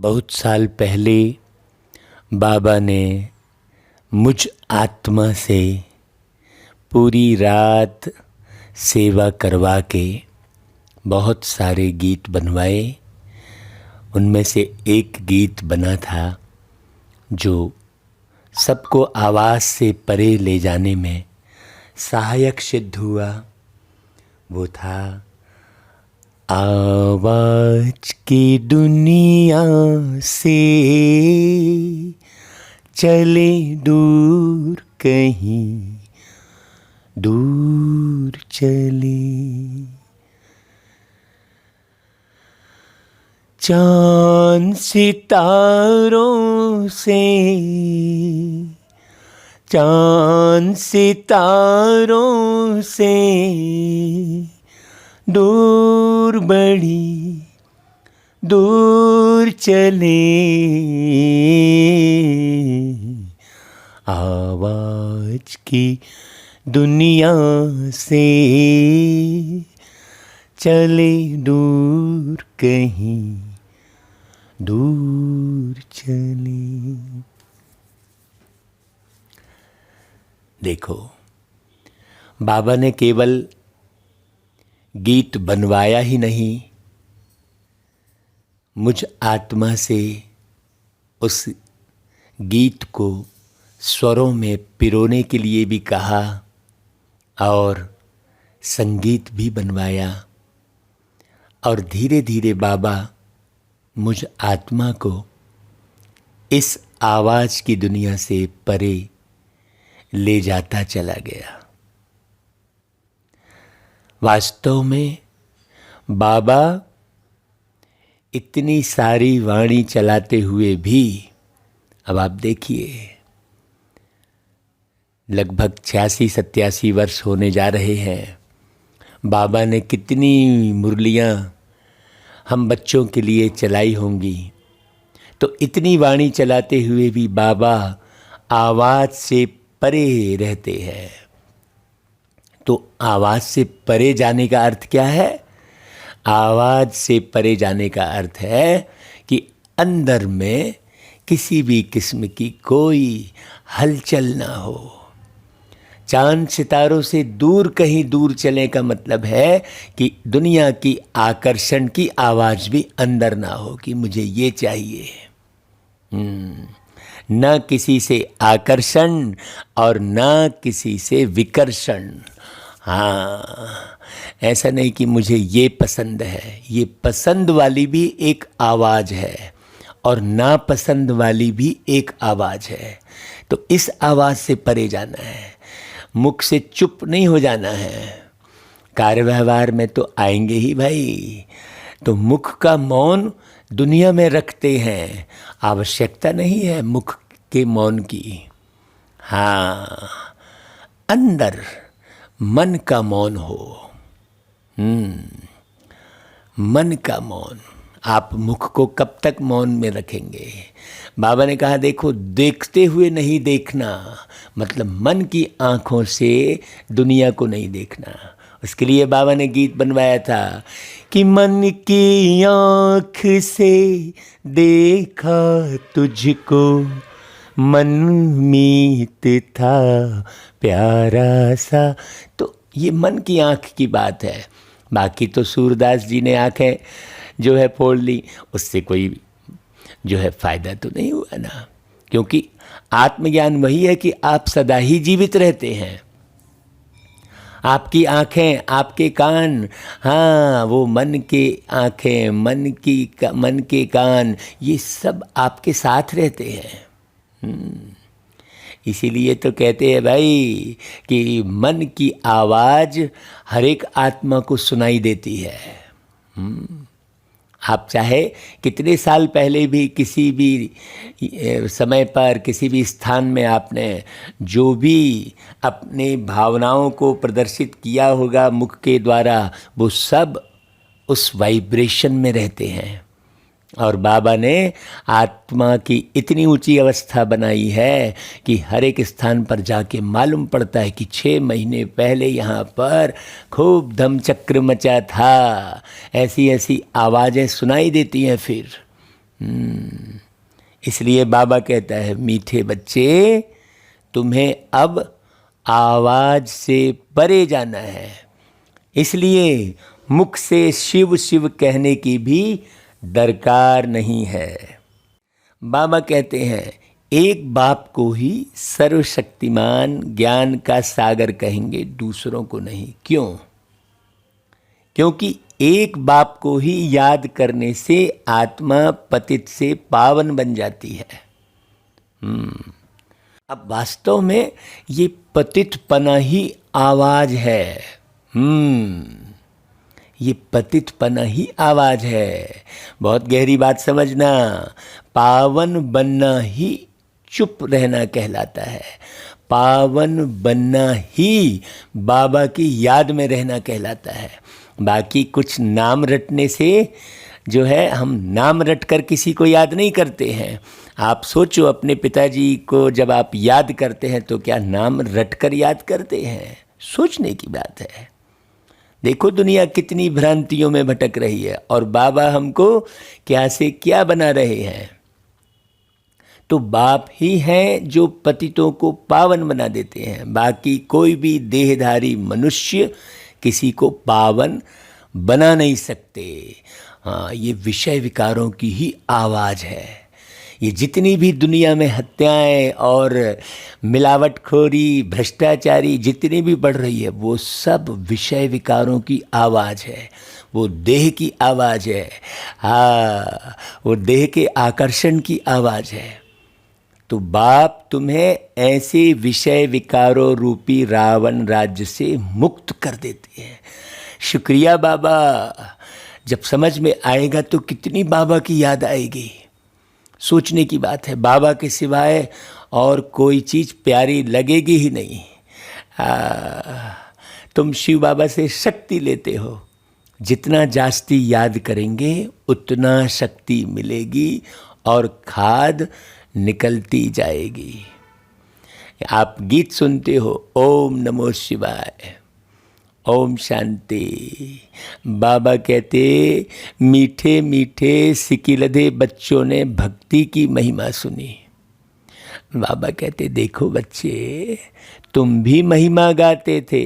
बहुत साल पहले बाबा ने मुझ आत्मा से पूरी रात सेवा करवा के बहुत सारे गीत बनवाए। उनमें से एक गीत बना था जो सबको आवाज़ से परे ले जाने में सहायक सिद्ध हुआ। वो था आवाज़ की दुनिया से चले दूर, कहीं दूर चले। चांद सितारों से, चांद सितारों से दूर, बड़ी दूर चले। आवाज़ की दुनिया से चले दूर, कहीं दूर चले। देखो, बाबा ने केवल गीत बनवाया ही नहीं, मुझ आत्मा से उस गीत को स्वरों में पिरोने के लिए भी कहा और संगीत भी बनवाया। और धीरे धीरे बाबा मुझ आत्मा को इस आवाज़ की दुनिया से परे ले जाता चला गया। वास्तव में बाबा इतनी सारी वाणी चलाते हुए भी, अब आप देखिए, लगभग 86-87 वर्ष होने जा रहे हैं। बाबा ने कितनी मुरलियाँ हम बच्चों के लिए चलाई होंगी। तो इतनी वाणी चलाते हुए भी बाबा आवाज़ से परे रहते हैं। तो आवाज़ से परे जाने का अर्थ क्या है? आवाज़ से परे जाने का अर्थ है कि अंदर में किसी भी किस्म की कोई हलचल ना हो। चांद सितारों से दूर, कहीं दूर चले का मतलब है कि दुनिया की आकर्षण की आवाज़ भी अंदर ना हो कि मुझे ये चाहिए। न किसी से आकर्षण और न किसी से विकर्षण। हाँ, ऐसा नहीं कि मुझे ये पसंद है। ये पसंद वाली भी एक आवाज़ है और नापसंद वाली भी एक आवाज़ है। तो इस आवाज़ से परे जाना है। मुख से चुप नहीं हो जाना है। कार्य व्यवहार में तो आएंगे ही भाई, तो मुख का मौन दुनिया में रखते हैं। आवश्यकता नहीं है मुख के मौन की। हाँ, अंदर मन का मौन हो। मन का मौन। आप मुख को कब तक मौन में रखेंगे? बाबा ने कहा, देखो, देखते हुए नहीं देखना, मतलब मन की आँखों से दुनिया को नहीं देखना। उसके लिए बाबा ने गीत बनवाया था कि मन की आँख से देखा तुझको, मन मीत था प्यारा सा। तो ये मन की आँख की बात है। बाकी तो सूरदास जी ने आँखें जो है फोड़ ली, उससे कोई जो है फ़ायदा तो नहीं हुआ ना। क्योंकि आत्मज्ञान वही है कि आप सदा ही जीवित रहते हैं। आपकी आँखें, आपके कान, हाँ, वो मन के आँखें, मन के कान, ये सब आपके साथ रहते हैं। इसीलिए तो कहते हैं भाई कि मन की आवाज़ हर एक आत्मा को सुनाई देती है। आप चाहे कितने साल पहले भी किसी भी समय पर किसी भी स्थान में आपने जो भी अपनी भावनाओं को प्रदर्शित किया होगा मुख के द्वारा, वो सब उस वाइब्रेशन में रहते हैं। और बाबा ने आत्मा की इतनी ऊंची अवस्था बनाई है कि हर एक स्थान पर जाके मालूम पड़ता है कि 6 महीने पहले यहाँ पर खूब धमचक्र मचा था। ऐसी ऐसी आवाज़ें सुनाई देती हैं। फिर इसलिए बाबा कहता है, मीठे बच्चे तुम्हें अब आवाज से परे जाना है। इसलिए मुख से शिव शिव कहने की भी दरकार नहीं है। बाबा कहते हैं, एक बाप को ही सर्वशक्तिमान ज्ञान का सागर कहेंगे, दूसरों को नहीं। क्यों? क्योंकि एक बाप को ही याद करने से आत्मा पतित से पावन बन जाती है। अब वास्तव में ये पतितपना ही आवाज है। ये पतितपना ही आवाज है। बहुत गहरी बात समझना। पावन बनना ही चुप रहना कहलाता है। पावन बनना ही बाबा की याद में रहना कहलाता है। बाकी कुछ नाम रटने से जो है, हम नाम रट कर किसी को याद नहीं करते हैं। आप सोचो, अपने पिताजी को जब आप याद करते हैं तो क्या नाम रट कर याद करते हैं? सोचने की बात है। देखो दुनिया कितनी भ्रांतियों में भटक रही है और बाबा हमको क्या से क्या बना रहे हैं। तो बाप ही हैं जो पतितों को पावन बना देते हैं। बाकी कोई भी देहधारी मनुष्य किसी को पावन बना नहीं सकते। हाँ, ये विषय विकारों की ही आवाज़ है। ये जितनी भी दुनिया में हत्याएं और मिलावटखोरी, भ्रष्टाचारी जितनी भी बढ़ रही है, वो सब विषय विकारों की आवाज़ है। वो देह की आवाज़ है। हाँ, वो देह के आकर्षण की आवाज़ है। तो बाप तुम्हें ऐसे विषय विकारों रूपी रावण राज्य से मुक्त कर देते हैं। शुक्रिया बाबा। जब समझ में आएगा तो कितनी बाबा की याद आएगी। सोचने की बात है। बाबा के सिवाय और कोई चीज़ प्यारी लगेगी ही नहीं। तुम शिव बाबा से शक्ति लेते हो। जितना जास्ती याद करेंगे उतना शक्ति मिलेगी और खाद निकलती जाएगी। आप गीत सुनते हो, ओम नमो शिवाय, ओम शांति। बाबा कहते, मीठे मीठे सिकिलधे बच्चों ने भक्ति की महिमा सुनी। बाबा कहते, देखो बच्चे, तुम भी महिमा गाते थे,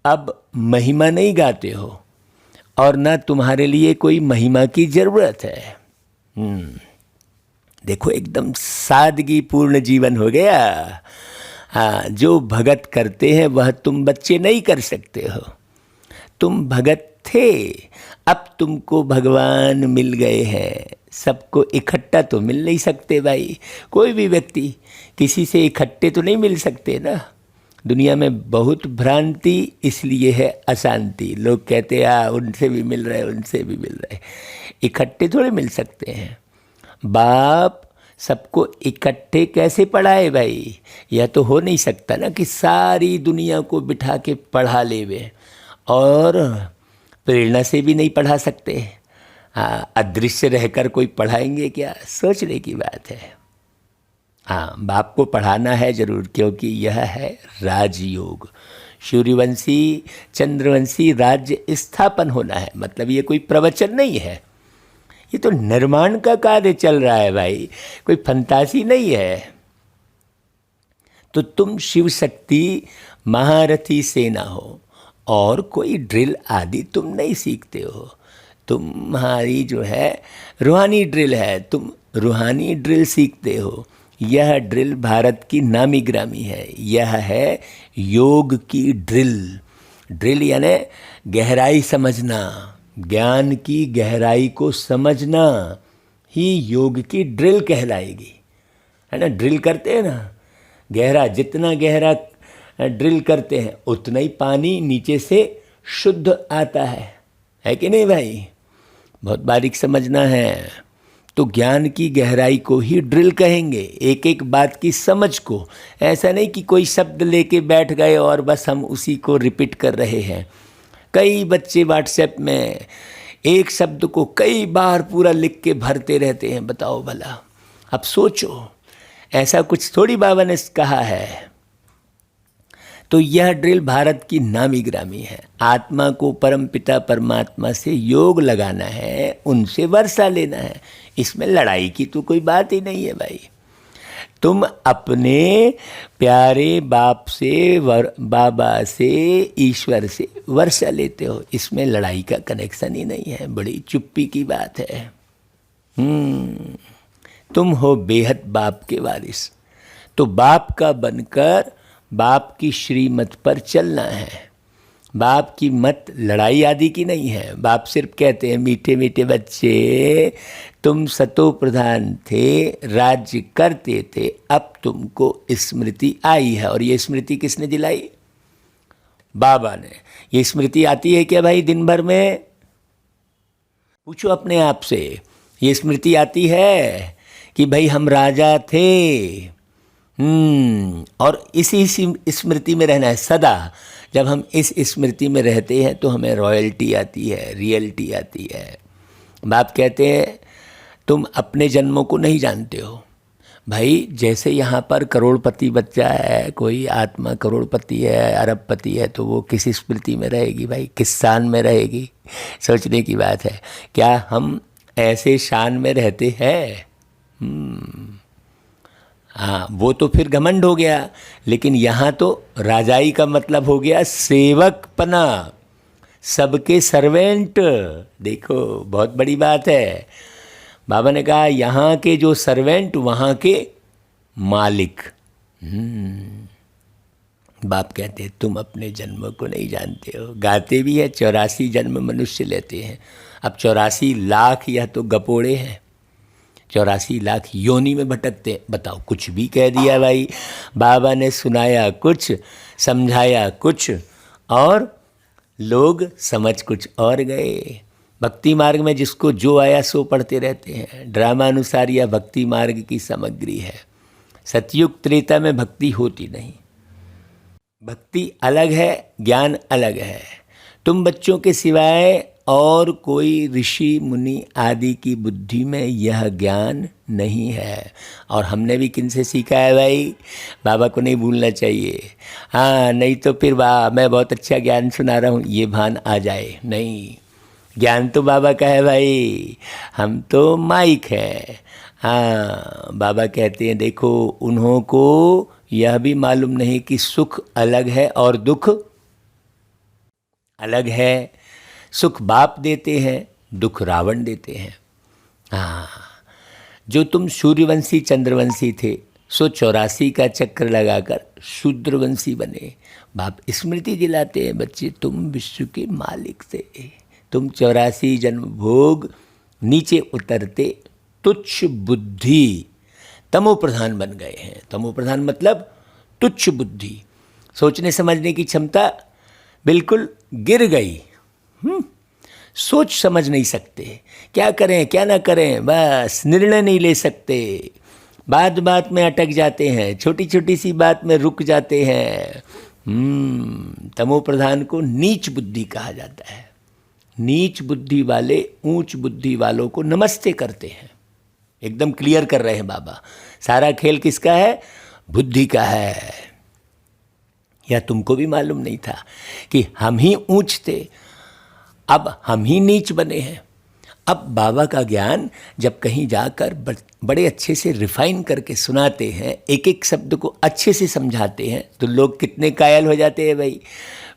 अब महिमा नहीं गाते हो और ना तुम्हारे लिए कोई महिमा की जरूरत है। देखो, एकदम सादगी पूर्ण जीवन हो गया। हाँ, जो भगत करते हैं वह तुम बच्चे नहीं कर सकते हो। तुम भगत थे, अब तुमको भगवान मिल गए हैं। सबको इकट्ठा तो मिल नहीं सकते भाई। कोई भी व्यक्ति किसी से इकट्ठे तो नहीं मिल सकते ना। दुनिया में बहुत भ्रांति, इसलिए है अशांति। लोग कहते हैं उनसे भी मिल रहे, उनसे भी मिल रहे। इकट्ठे थोड़े मिल सकते हैं। बाप सबको इकट्ठे कैसे पढ़ाए भाई? यह तो हो नहीं सकता ना कि सारी दुनिया को बिठा के पढ़ा ले वे, और प्रेरणा से भी नहीं पढ़ा सकते। हाँ, अदृश्य रहकर कोई पढ़ाएंगे क्या? सोचने की बात है। हाँ, बाप को पढ़ाना है जरूर, क्योंकि यह है राजयोग। सूर्यवंशी चंद्रवंशी राज्य स्थापन होना है। मतलब ये कोई प्रवचन नहीं है, ये तो निर्माण का कार्य चल रहा है भाई, कोई फंतासी नहीं है। तो तुम शिव शक्ति महारथी सेना हो और कोई ड्रिल आदि तुम नहीं सीखते हो। तुम्हारी जो है रूहानी ड्रिल है, तुम रूहानी ड्रिल सीखते हो। यह ड्रिल भारत की नामी ग्रामी है। यह है योग की ड्रिल। ड्रिल यानी गहराई समझना, ज्ञान की गहराई को समझना ही योग की ड्रिल कहलाएगी, है ना। ड्रिल करते हैं ना, गहरा, जितना गहरा ड्रिल करते हैं उतना ही पानी नीचे से शुद्ध आता है कि नहीं भाई? बहुत बारीक समझना है। तो ज्ञान की गहराई को ही ड्रिल कहेंगे, एक एक बात की समझ को। ऐसा नहीं कि कोई शब्द लेके बैठ गए और बस हम उसी को रिपीट कर रहे हैं। कई बच्चे व्हाट्सएप में एक शब्द को कई बार पूरा लिख के भरते रहते हैं। बताओ भला, अब सोचो, ऐसा कुछ थोड़ी बाबा ने कहा है। तो यह ड्रिल भारत की नामी ग्रामी है। आत्मा को परमपिता परमात्मा से योग लगाना है, उनसे वर्षा लेना है। इसमें लड़ाई की तो कोई बात ही नहीं है भाई। तुम अपने प्यारे बाप से, बाबा से, ईश्वर से वर्षा लेते हो, इसमें लड़ाई का कनेक्शन ही नहीं है। बड़ी चुप्पी की बात है। तुम हो बेहद बाप के वारिस, तो बाप का बनकर बाप की श्रीमत पर चलना है। बाप की मत लड़ाई आदि की नहीं है। बाप सिर्फ कहते हैं, मीठे मीठे बच्चे, तुम सतो प्रधान थे, राज्य करते थे, अब तुमको स्मृति आई है। और ये स्मृति किसने दिलाई? बाबा ने। ये स्मृति आती है क्या भाई दिन भर में? पूछो अपने आप से। ये स्मृति आती है कि भाई हम राजा थे, और इसी स्मृति में रहना है सदा। जब हम इस स्मृति में रहते हैं तो हमें रॉयल्टी आती है, रियलिटी आती है। बाप कहते हैं तुम अपने जन्मों को नहीं जानते हो भाई। जैसे यहाँ पर करोड़पति बच्चा है, कोई आत्मा करोड़पति है, अरबपति है, तो वो किस स्मृति में रहेगी भाई? किस शान में रहेगी? सोचने की बात है। क्या हम ऐसे शान में रहते हैं? हाँ, वो तो फिर घमंड हो गया। लेकिन यहाँ तो राजाई का मतलब हो गया सेवकपना, सबके सर्वेंट। देखो बहुत बड़ी बात है। बाबा ने कहा यहाँ के जो सर्वेंट, वहाँ के मालिक। बाप कहते तुम अपने जन्म को नहीं जानते हो। गाते भी है 84 जन्म मनुष्य लेते हैं। अब 84 लाख यह तो गपोड़े हैं। 84 लाख योनि में भटकते। बताओ, कुछ भी कह दिया भाई। बाबा ने सुनाया कुछ, समझाया कुछ, और लोग समझ कुछ और गए। भक्ति मार्ग में जिसको जो आया सो पढ़ते रहते हैं। ड्रामा अनुसार यह भक्ति मार्ग की सामग्री है। सतयुग त्रेता में भक्ति होती नहीं। भक्ति अलग है, ज्ञान अलग है। तुम बच्चों के सिवाय और कोई ऋषि मुनि आदि की बुद्धि में यह ज्ञान नहीं है। और हमने भी किनसे सीखा है भाई? बाबा को नहीं भूलना चाहिए। हाँ, नहीं तो फिर वाह मैं बहुत अच्छा ज्ञान सुना रहा हूँ ये भान आ जाए। नहीं, ज्ञान तो बाबा का है भाई, हम तो माइक है। हाँ, बाबा कहते हैं देखो, उन्हों को यह भी मालूम नहीं कि सुख अलग है और दुख अलग है। सुख बाप देते हैं, दुख रावण देते हैं। हाँ, जो तुम सूर्यवंशी चंद्रवंशी थे, सो 84 का चक्र लगाकर शूद्रवंशी बने। बाप स्मृति दिलाते हैं, बच्चे तुम विश्व के मालिक थे। तुम 84 जन्म भोग नीचे उतरते तुच्छ बुद्धि तमो प्रधान बन गए हैं। तमो प्रधान मतलब तुच्छ बुद्धि, सोचने समझने की क्षमता बिल्कुल गिर गई। सोच समझ नहीं सकते, क्या करें क्या ना करें, बस निर्णय नहीं ले सकते, बात बात में अटक जाते हैं, छोटी छोटी सी बात में रुक जाते हैं। तमो प्रधान को नीच बुद्धि कहा जाता है। नीच बुद्धि वाले ऊंच बुद्धि वालों को नमस्ते करते हैं। एकदम क्लियर कर रहे हैं बाबा, सारा खेल किसका है? बुद्धि का है। या तुमको भी मालूम नहीं था कि हम ही ऊंच थे, अब हम ही नीच बने हैं। अब बाबा का ज्ञान जब कहीं जाकर बड़े अच्छे से रिफाइन करके सुनाते हैं, एक एक शब्द को अच्छे से समझाते हैं, तो लोग कितने कायल हो जाते हैं भाई।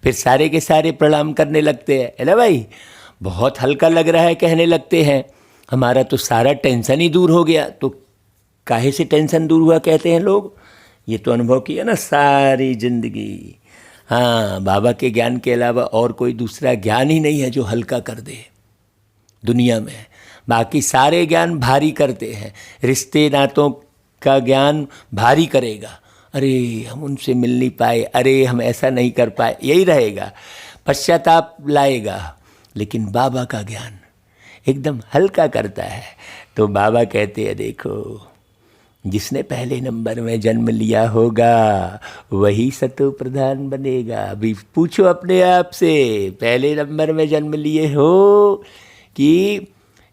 फिर सारे के सारे प्रणाम करने लगते हैं, है ना भाई, बहुत हल्का लग रहा है कहने लगते हैं, हमारा तो सारा टेंशन ही दूर हो गया। तो काहे से टेंशन दूर हुआ कहते हैं लोग? ये तो अनुभव किया ना सारी जिंदगी। हाँ, बाबा के ज्ञान के अलावा और कोई दूसरा ज्ञान ही नहीं है जो हल्का कर दे दुनिया में। बाकी सारे ज्ञान भारी करते हैं। रिश्ते नातों का ज्ञान भारी करेगा, अरे हम उनसे मिल नहीं पाए, अरे हम ऐसा नहीं कर पाए, यही रहेगा, पश्चाताप लाएगा। लेकिन बाबा का ज्ञान एकदम हल्का करता है। तो बाबा कहते हैं देखो, जिसने पहले नंबर में जन्म लिया होगा वही सतो प्रधान बनेगा। अभी पूछो अपने आप से, पहले नंबर में जन्म लिए हो कि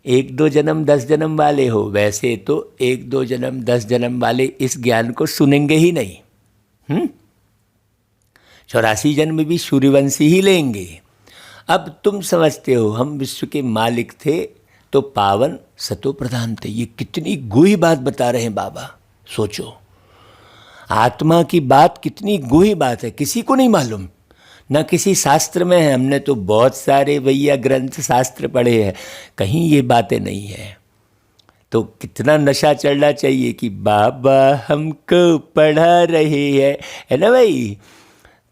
1-2 जन्म 10 जन्म वाले हो? वैसे तो 1-2 जन्म 10 जन्म वाले इस ज्ञान को सुनेंगे ही नहीं। 84 जन्म भी सूर्यवंशी ही लेंगे। अब तुम समझते हो हम विश्व के मालिक थे तो पावन सतो प्रधान थे। ये कितनी गूढ़ी बात बता रहे हैं बाबा, सोचो। आत्मा की बात कितनी गूढ़ी बात है, किसी को नहीं मालूम, न किसी शास्त्र में है। हमने तो बहुत सारे भैया ग्रंथ शास्त्र पढ़े हैं, कहीं ये बातें नहीं है। तो कितना नशा चढ़ना चाहिए कि बाबा हमको पढ़ा रहे हैं, है ना भाई।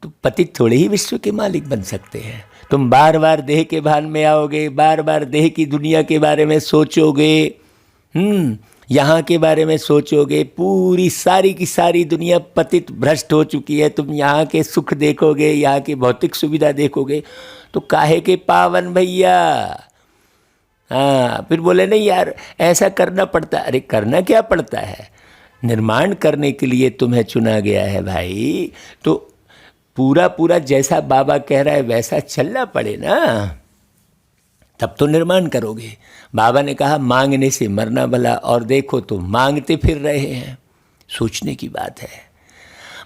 तो पतित थोड़े ही विश्व के मालिक बन सकते हैं। तुम बार बार देह के भान में आओगे, बार बार देह की दुनिया के बारे में सोचोगे, यहाँ के बारे में सोचोगे, पूरी सारी की सारी दुनिया पतित भ्रष्ट हो चुकी है। तुम यहाँ के सुख देखोगे, यहाँ की भौतिक सुविधा देखोगे, तो काहे के पावन भैया। हाँ, फिर बोले नहीं यार ऐसा करना पड़ता। अरे करना क्या पड़ता है, निर्माण करने के लिए तुम्हें चुना गया है भाई। तो पूरा पूरा जैसा बाबा कह रहा है वैसा चलना पड़े ना, तब तो निर्माण करोगे। बाबा ने कहा मांगने से मरना भला, और देखो तो मांगते फिर रहे हैं। सोचने की बात है।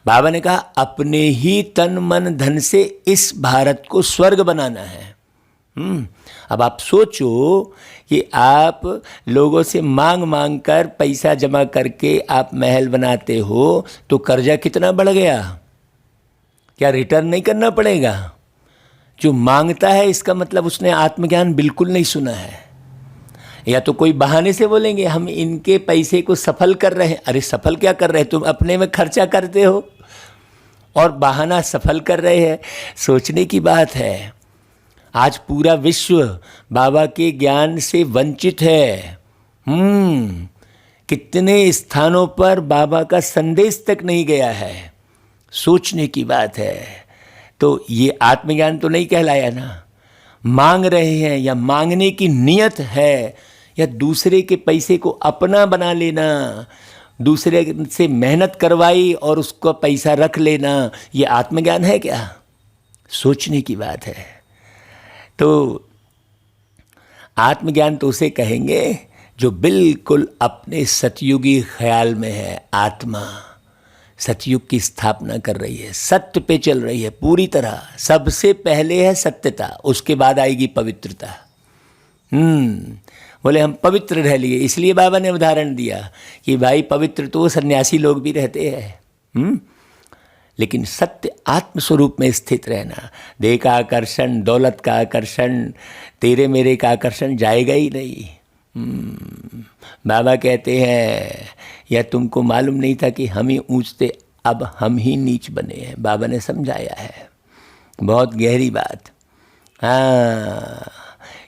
बाबा ने कहा अपने ही तन मन धन से इस भारत को स्वर्ग बनाना है। अब आप सोचो कि आप लोगों से मांग मांग कर पैसा जमा करके आप महल बनाते हो, तो कर्जा कितना बढ़ गया। क्या रिटर्न नहीं करना पड़ेगा। जो मांगता है इसका मतलब उसने आत्मज्ञान बिल्कुल नहीं सुना है। या तो कोई बहाने से बोलेंगे हम इनके पैसे को सफल कर रहे हैं। अरे सफल क्या कर रहे हैं, तुम अपने में खर्चा करते हो और बहाना सफल कर रहे हैं। सोचने की बात है। आज पूरा विश्व बाबा के ज्ञान से वंचित है। कितने स्थानों पर बाबा का संदेश तक नहीं गया है। सोचने की बात है। तो ये आत्मज्ञान तो नहीं कहलाया ना। मांग रहे हैं या मांगने की नियत है, या दूसरे के पैसे को अपना बना लेना, दूसरे से मेहनत करवाई और उसको पैसा रख लेना, ये आत्मज्ञान है क्या। सोचने की बात है। तो आत्मज्ञान तो उसे कहेंगे जो बिल्कुल अपने सतयुगी ख्याल में है। आत्मा सतयुग की स्थापना कर रही है, सत्य पे चल रही है पूरी तरह। सबसे पहले है सत्यता, उसके बाद आएगी पवित्रता। बोले हम पवित्र रह लिए, इसलिए बाबा ने उदाहरण दिया कि भाई पवित्र तो सन्यासी लोग भी रहते हैं। लेकिन सत्य आत्म स्वरूप में स्थित रहना। देह का आकर्षण, दौलत का आकर्षण, तेरे मेरे का आकर्षण जाएगा ही नहीं। बाबा कहते हैं या तुमको मालूम नहीं था कि हम ही ऊंच थे, अब हम ही नीच बने हैं। बाबा ने समझाया है, बहुत गहरी बात। हाँ,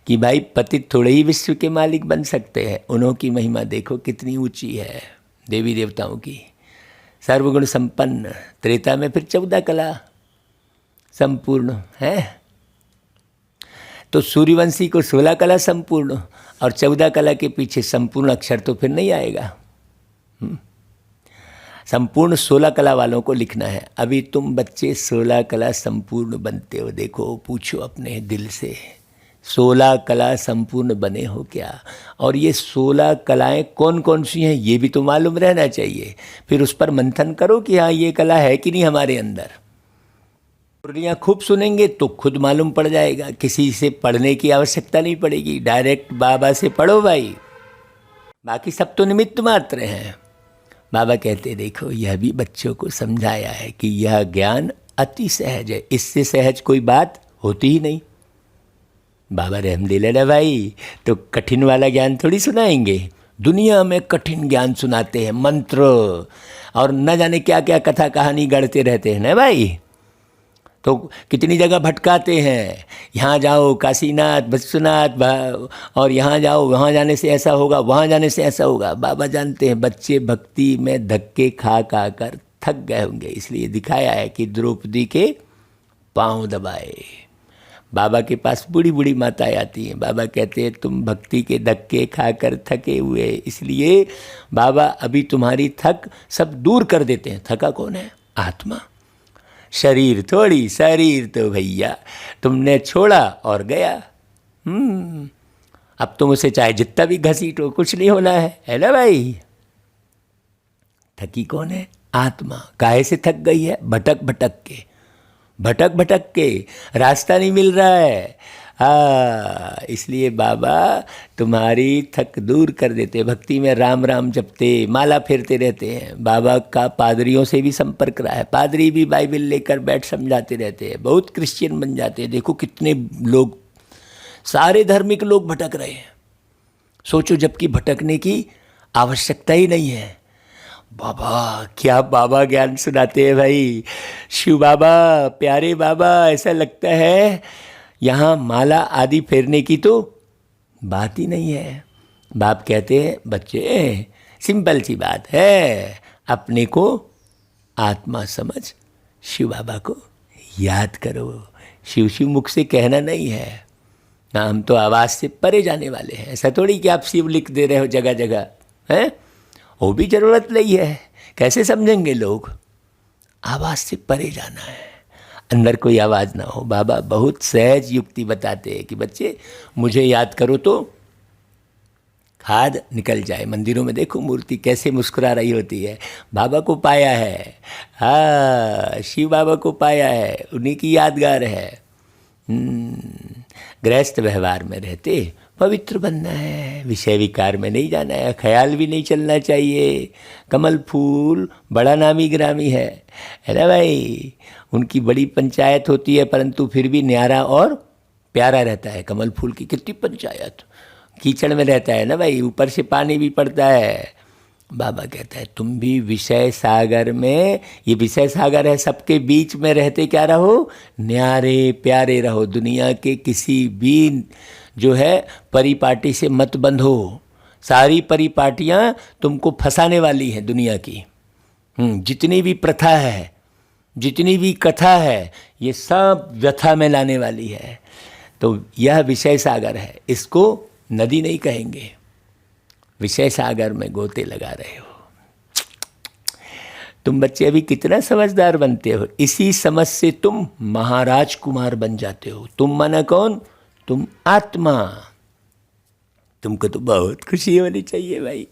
कि भाई पतित थोड़े ही विश्व के मालिक बन सकते हैं। उन्हों की महिमा देखो कितनी ऊंची है, देवी देवताओं की। सर्वगुण संपन्न, त्रेता में फिर 14 कला संपूर्ण है। तो सूर्यवंशी को 16 कला संपूर्ण, और 14 कला के पीछे संपूर्ण अक्षर तो फिर नहीं आएगा। संपूर्ण 16 कला वालों को लिखना है। अभी तुम बच्चे 16 कला संपूर्ण बनते हो। देखो, पूछो अपने दिल से, 16 कला संपूर्ण बने हो क्या। और ये 16 कलाएं कौन कौन सी हैं ये भी तो मालूम रहना चाहिए। फिर उस पर मंथन करो कि हाँ ये कला है कि नहीं हमारे अंदर। मुरलियाँ खूब सुनेंगे तो खुद मालूम पड़ जाएगा, किसी से पढ़ने की आवश्यकता नहीं पड़ेगी। डायरेक्ट बाबा से पढ़ो भाई, बाकी सब तो निमित्त मात्र हैं। बाबा कहते देखो, यह भी बच्चों को समझाया है कि यह ज्ञान अति सहज है, इससे सहज कोई बात होती ही नहीं। बाबा रहम दे लेना भाई, तो कठिन वाला ज्ञान थोड़ी सुनाएंगे। दुनिया में कठिन ज्ञान सुनाते हैं, मंत्र और न जाने क्या क्या कथा कहानी गढ़ते रहते हैं ना भाई। तो कितनी जगह भटकाते हैं, यहाँ जाओ काशीनाथ विश्वनाथ, और यहाँ जाओ वहाँ जाने से ऐसा होगा, वहाँ जाने से ऐसा होगा। बाबा जानते हैं बच्चे भक्ति में धक्के खा खा कर थक गए होंगे, इसलिए दिखाया है कि द्रौपदी के पाँव दबाए। बाबा के पास बूढ़ी बूढ़ी माताएं आती हैं, बाबा कहते हैं तुम भक्ति के धक्के खाकर थके हुए, इसलिए बाबा अभी तुम्हारी थक सब दूर कर देते हैं। थका कौन है? आत्मा। शरीर थोड़ी, शरीर तो भैया तुमने छोड़ा और गया। अब तुम उसे चाहे जितना भी घसीटो कुछ नहीं होना है ना भाई। थकी कौन है? आत्मा। काहे से थक गई है? भटक भटक के। भटक भटक के, रास्ता नहीं मिल रहा है। इसलिए बाबा तुम्हारी थक दूर कर देते, भक्ति में राम राम जपते, माला फेरते रहते हैं। बाबा का पादरियों से भी संपर्क रहा है, पादरी भी बाइबल लेकर बैठ समझाते रहते हैं, बहुत क्रिश्चियन बन जाते हैं। देखो कितने लोग, सारे धार्मिक लोग भटक रहे हैं। सोचो, जबकि भटकने की आवश्यकता ही नहीं है। बाबा क्या बाबा ज्ञान सुनाते हैं भाई, शिव बाबा, प्यारे बाबा, ऐसा लगता है यहाँ माला आदि फेरने की तो बात ही नहीं है। बाप कहते हैं बच्चे सिंपल सी बात है, अपने को आत्मा समझ शिव बाबा को याद करो। शिव शिव मुख से कहना नहीं है ना, हम तो आवाज़ से परे जाने वाले हैं। ऐसा थोड़ी कि आप शिव लिख दे रहे हो जगह जगह, हैं? वो भी ज़रूरत नहीं है। कैसे समझेंगे लोग? आवाज़ से परे जाना है, अंदर कोई आवाज़ ना हो। बाबा बहुत सहज युक्ति बताते हैं कि बच्चे मुझे याद करो तो खाद निकल जाए। मंदिरों में देखो मूर्ति कैसे मुस्कुरा रही होती है, बाबा को पाया है। हाँ, शिव बाबा को पाया है, उन्हीं की यादगार है। गृहस्थ व्यवहार में रहते पवित्र बनना है, विषय विकार में नहीं जाना है, ख्याल भी नहीं चलना चाहिए। कमल फूल बड़ा नामी ग्रामी है ना भाई, उनकी बड़ी पंचायत होती है, परंतु फिर भी न्यारा और प्यारा रहता है। कमल फूल की कितनी पंचायत, कीचड़ में रहता है ना भाई, ऊपर से पानी भी पड़ता है। बाबा कहता है तुम भी विषय सागर में, ये विषय सागर है, सबके बीच में रहते क्या रहो, न्यारे प्यारे रहो। दुनिया के किसी भी जो है परिपाटी से मत बंधो, सारी परिपाटियाँ तुमको फंसाने वाली हैं दुनिया की। जितनी भी प्रथा है, जितनी भी कथा है, ये सब व्यथा में लाने वाली है। तो यह विषय सागर है, इसको नदी नहीं कहेंगे, विषय सागर में गोते लगा रहे हो। तुम बच्चे अभी कितना समझदार बनते हो, इसी समझ से तुम महाराज कुमार बन जाते हो। तुम माना कौन? तुम आत्मा। तुमको तो बहुत खुशी होनी चाहिए भाई,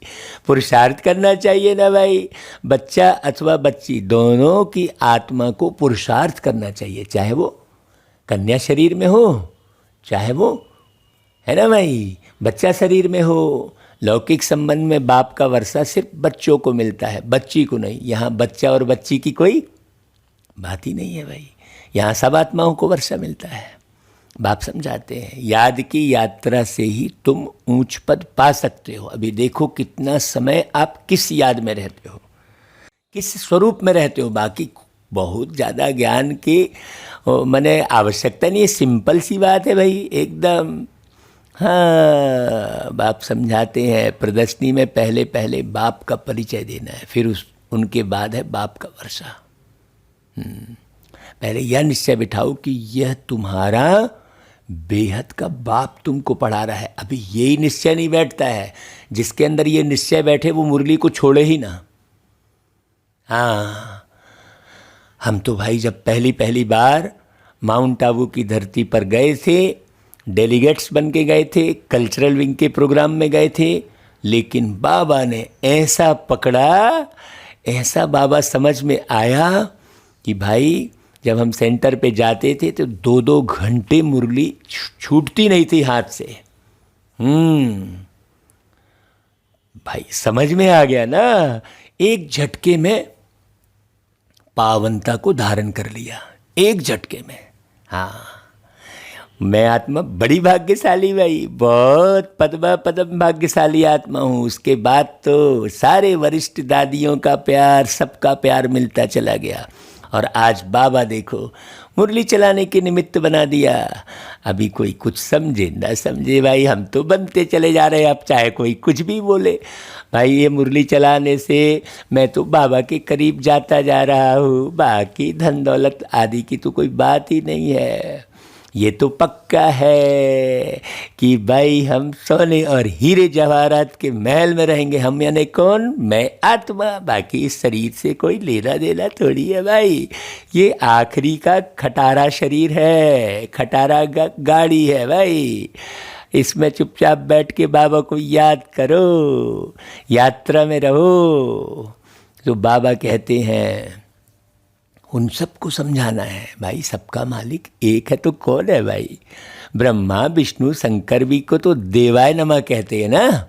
पुरुषार्थ करना चाहिए ना भाई। बच्चा अथवा बच्ची दोनों की आत्मा को पुरुषार्थ करना चाहिए, चाहे वो कन्या शरीर में हो, चाहे वो है ना भाई बच्चा शरीर में हो। लौकिक संबंध में बाप का वर्षा सिर्फ बच्चों को मिलता है, बच्ची को नहीं। यहाँ बच्चा और बच्ची की कोई बात ही नहीं है भाई, यहाँ सब आत्माओं को वर्षा मिलता है। बाप समझाते हैं याद की यात्रा से ही तुम ऊंच पद पा सकते हो। अभी देखो कितना समय आप किस याद में रहते हो, किस स्वरूप में रहते हो। बाकी बहुत ज़्यादा ज्ञान की मैंने आवश्यकता नहीं है, सिंपल सी बात है भाई एकदम। हाँ, बाप समझाते हैं प्रदर्शनी में पहले पहले बाप का परिचय देना है, फिर उनके बाद है बाप का वर्षा। पहले यह निश्चय बिठाओ कि यह तुम्हारा बेहद का बाप तुमको पढ़ा रहा है। अभी यही निश्चय नहीं बैठता है, जिसके अंदर ये निश्चय बैठे वो मुरली को छोड़े ही ना। हाँ, हम तो भाई जब पहली बार माउंट आबू की धरती पर गए थे, डेलीगेट्स बन के गए थे, कल्चरल विंग के प्रोग्राम में गए थे, लेकिन बाबा ने ऐसा पकड़ा, ऐसा बाबा समझ में आया कि भाई जब हम सेंटर पे जाते थे तो 2-2 घंटे मुरली छूटती नहीं थी हाथ से। भाई समझ में आ गया ना, एक झटके में पावनता को धारण कर लिया, एक झटके में। हाँ, मैं आत्मा बड़ी भाग्यशाली भाई, बहुत पदम भाग्यशाली आत्मा हूँ। उसके बाद तो सारे वरिष्ठ दादियों का प्यार, सबका प्यार मिलता चला गया। और आज बाबा देखो मुरली चलाने के निमित्त बना दिया। अभी कोई कुछ समझे ना समझे भाई, हम तो बनते चले जा रहे हैं। अब चाहे कोई कुछ भी बोले भाई, ये मुरली चलाने से मैं तो बाबा के करीब जाता जा रहा हूँ, बाकी धन दौलत आदि की तो कोई बात ही नहीं है। ये तो पक्का है कि भाई हम सोने और हीरे जवाहरात के महल में रहेंगे। हम यानी कौन? मैं आत्मा, बाकी इस शरीर से कोई लेना देना थोड़ी है भाई। ये आखिरी का खटारा शरीर है, खटारा गाड़ी है भाई। इसमें चुपचाप बैठ के बाबा को याद करो, यात्रा में रहो। तो बाबा कहते हैं उन सबको समझाना है भाई, सबका मालिक एक है तो कौन है भाई? ब्रह्मा विष्णु शंकर भी को तो देवाय नमः कहते हैं ना,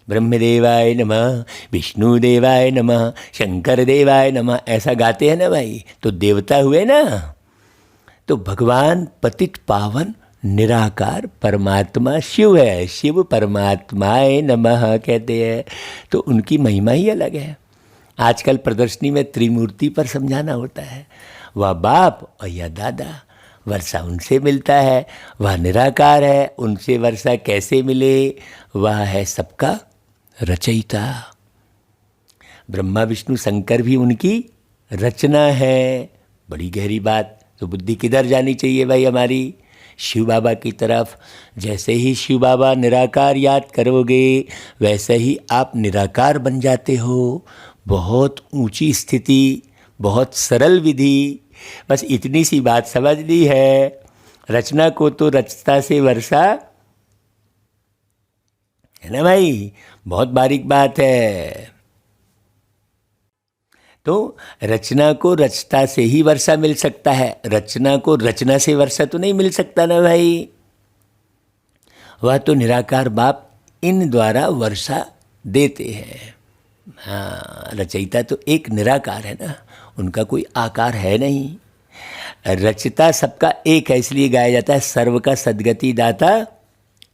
ब्रह्मदेवाय नमः, विष्णु देवाय नमः, शंकर देवाय नमः, ऐसा गाते हैं ना भाई, तो देवता हुए ना। तो भगवान पतित पावन निराकार परमात्मा शिव है, शिव परमात्माए नमः कहते हैं, तो उनकी महिमा ही अलग है। आजकल प्रदर्शनी में त्रिमूर्ति पर समझाना होता है, वह बाप और यह दादा, वर्षा उनसे मिलता है, वह निराकार है, उनसे वर्षा कैसे मिले? वह है सबका रचयिता। ब्रह्मा विष्णु शंकर भी उनकी रचना है। बड़ी गहरी बात। तो बुद्धि किधर जानी चाहिए भाई हमारी? शिव बाबा की तरफ। जैसे ही शिव बाबा निराकार याद करोगे वैसे ही आप निराकार बन जाते हो। बहुत ऊंची स्थिति, बहुत सरल विधि। बस इतनी सी बात समझनी है। रचना को तो रचता से वर्षा, है ना भाई? बहुत बारीक बात है। तो रचना को रचता से ही वर्षा मिल सकता है, रचना को रचना से वर्षा तो नहीं मिल सकता ना भाई। वह तो निराकार बाप इन द्वारा वर्षा देते हैं। हाँ, रचयिता तो एक निराकार है ना, उनका कोई आकार है नहीं। रचता सबका एक है, इसलिए गाया जाता है सर्व का सद्गति दाता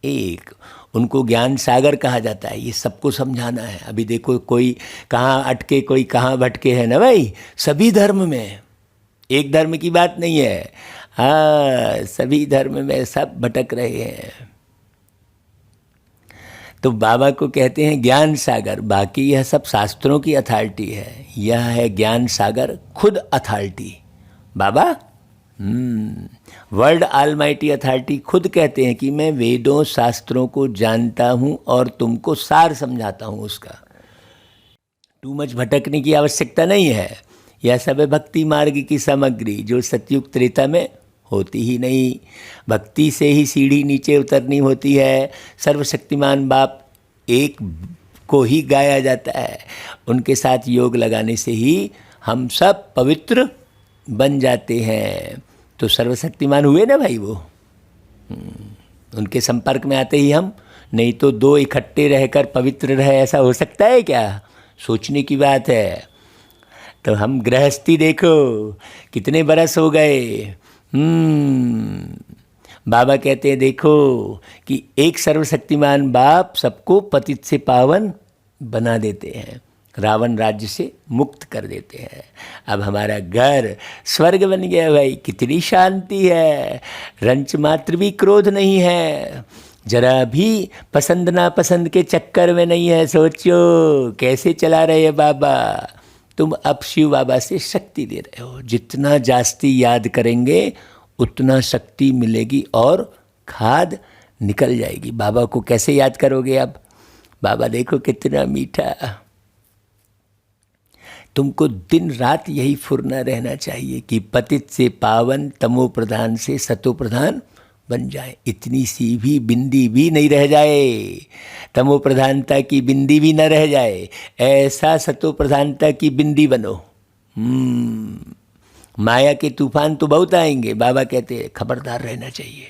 एक। उनको ज्ञान सागर कहा जाता है। ये सबको समझाना है। अभी देखो कोई कहाँ अटके, कोई कहाँ भटके है ना भाई। सभी धर्म में, एक धर्म की बात नहीं है। हाँ, सभी धर्म में सब भटक रहे हैं। तो बाबा को कहते हैं ज्ञान सागर। बाकी यह सब शास्त्रों की अथॉरिटी है, यह है ज्ञान सागर खुद अथॉरिटी। बाबा वर्ल्ड ऑलमाइटी अथॉरिटी खुद कहते हैं कि मैं वेदों शास्त्रों को जानता हूँ और तुमको सार समझाता हूँ उसका। टू मच भटकने की आवश्यकता नहीं है। यह सब है भक्ति मार्ग की सामग्री जो सतयुग त्रेता में होती ही नहीं। भक्ति से ही सीढ़ी नीचे उतरनी होती है। सर्वशक्तिमान बाप एक को ही गाया जाता है। उनके साथ योग लगाने से ही हम सब पवित्र बन जाते हैं। तो सर्वशक्तिमान हुए ना भाई वो। उनके संपर्क में आते ही हम, नहीं तो दो इकट्ठे रहकर पवित्र रहे, ऐसा हो सकता है क्या? सोचने की बात है। तो हम गृहस्थी देखो कितने बरस हो गए। बाबा कहते हैं देखो कि एक सर्वशक्तिमान बाप सबको पतित से पावन बना देते हैं, रावण राज्य से मुक्त कर देते हैं। अब हमारा घर स्वर्ग बन गया भाई। कितनी शांति है। रंच मात्र भी क्रोध नहीं है, जरा भी पसंद नापसंद के चक्कर में नहीं है। सोचो कैसे चला रहे हैं बाबा। तुम अब शिव बाबा से शक्ति ले रहे हो। जितना जास्ती याद करेंगे उतना शक्ति मिलेगी और खाद निकल जाएगी। बाबा को कैसे याद करोगे अब? बाबा देखो कितना मीठा। तुमको दिन रात यही फुरना रहना चाहिए कि पतित से पावन, तमो प्रधान से सतो प्रधान बन जाए। इतनी सी भी बिंदी भी नहीं रह जाए, तमो प्रधानता की बिंदी भी न रह जाए। ऐसा सतो प्रधानता की बिंदी बनो। माया के तूफान तो बहुत आएंगे। बाबा कहते हैं खबरदार रहना चाहिए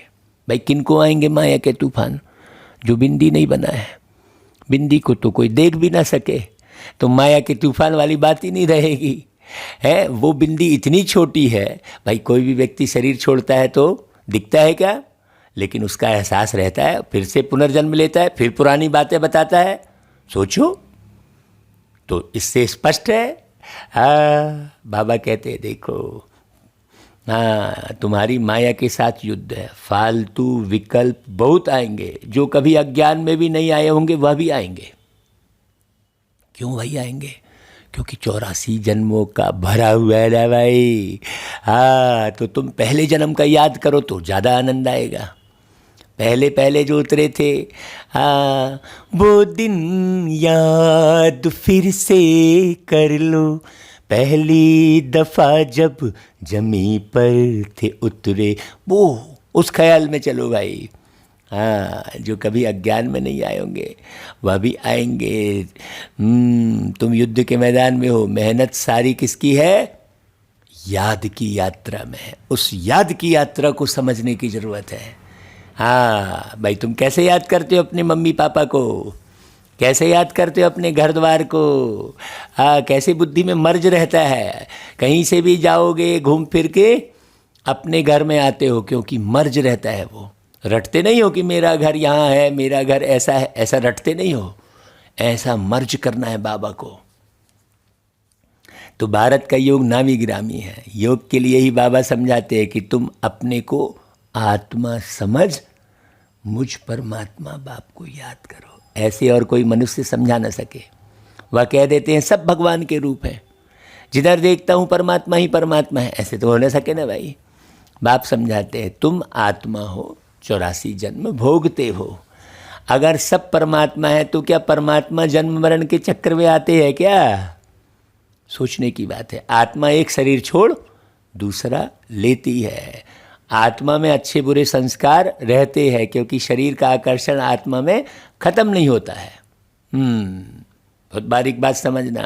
भाई। किनको आएंगे माया के तूफान? जो बिंदी नहीं बना है। बिंदी को तो कोई देख भी ना सके, तो माया के तूफान वाली बात ही नहीं रहेगी। है वो बिंदी इतनी छोटी है भाई। कोई भी व्यक्ति शरीर छोड़ता है तो दिखता है क्या? लेकिन उसका एहसास रहता है, फिर से पुनर्जन्म लेता है, फिर पुरानी बातें बताता है। सोचो, तो इससे स्पष्ट है। बाबा कहते हैं देखो, हाँ तुम्हारी माया के साथ युद्ध है। फालतू विकल्प बहुत आएंगे, जो कभी अज्ञान में भी नहीं आए होंगे वह भी आएंगे। क्यों भाई आएंगे? क्योंकि 84 जन्मों का भरा हुआ है ना भाई। हाँ, तो तुम पहले जन्म का याद करो तो ज़्यादा आनंद आएगा। पहले पहले जो उतरे थे, हाँ वो दिन याद फिर से कर लो, पहली दफ़ा जब जमी पर थे उतरे। वो उस ख्याल में चलो भाई। हाँ, जो कभी अज्ञान में नहीं आए होंगे वह भी आएंगे। तुम युद्ध के मैदान में हो, मेहनत सारी किसकी है? याद की यात्रा में है। उस याद की यात्रा को समझने की ज़रूरत है। हाँ भाई, तुम कैसे याद करते हो अपने मम्मी पापा को, कैसे याद करते हो अपने घर द्वार को। हाँ, कैसे बुद्धि में मर्ज रहता है। कहीं से भी जाओगे घूम फिर के अपने घर में आते हो, क्योंकि मर्ज रहता है। वो रटते नहीं हो कि मेरा घर यहाँ है, मेरा घर ऐसा है, ऐसा रटते नहीं हो। ऐसा मर्ज करना है बाबा को। तो भारत का योग नामी-गिरामी है। योग के लिए ही बाबा समझाते हैं कि तुम अपने को आत्मा समझ मुझ परमात्मा बाप को याद करो। ऐसे और कोई मनुष्य समझा न सके। वह कह देते हैं सब भगवान के रूप हैं, जिधर देखता हूँ परमात्मा ही परमात्मा है। ऐसे तो हो न सके ना भाई। बाप समझाते हैं तुम आत्मा हो, 84 जन्म भोगते हो। अगर सब परमात्मा है तो क्या परमात्मा जन्म मरण के चक्कर में आते हैं क्या? सोचने की बात है। आत्मा एक शरीर छोड़ दूसरा लेती है। आत्मा में अच्छे बुरे संस्कार रहते हैं, क्योंकि शरीर का आकर्षण आत्मा में खत्म नहीं होता है। बहुत बारीक बात समझना।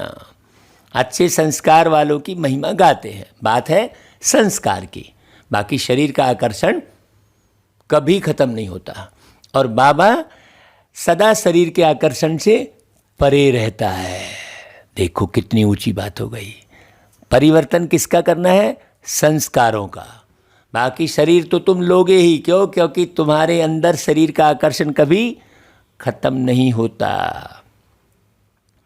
अच्छे संस्कार वालों की महिमा गाते हैं, बात है संस्कार की। बाकी शरीर का आकर्षण कभी खत्म नहीं होता। और बाबा सदा शरीर के आकर्षण से परे रहता है। देखो कितनी ऊंची बात हो गई। परिवर्तन किसका करना है? संस्कारों का। बाकी शरीर तो तुम लोगे ही। क्यों? क्योंकि तुम्हारे अंदर शरीर का आकर्षण कभी खत्म नहीं होता।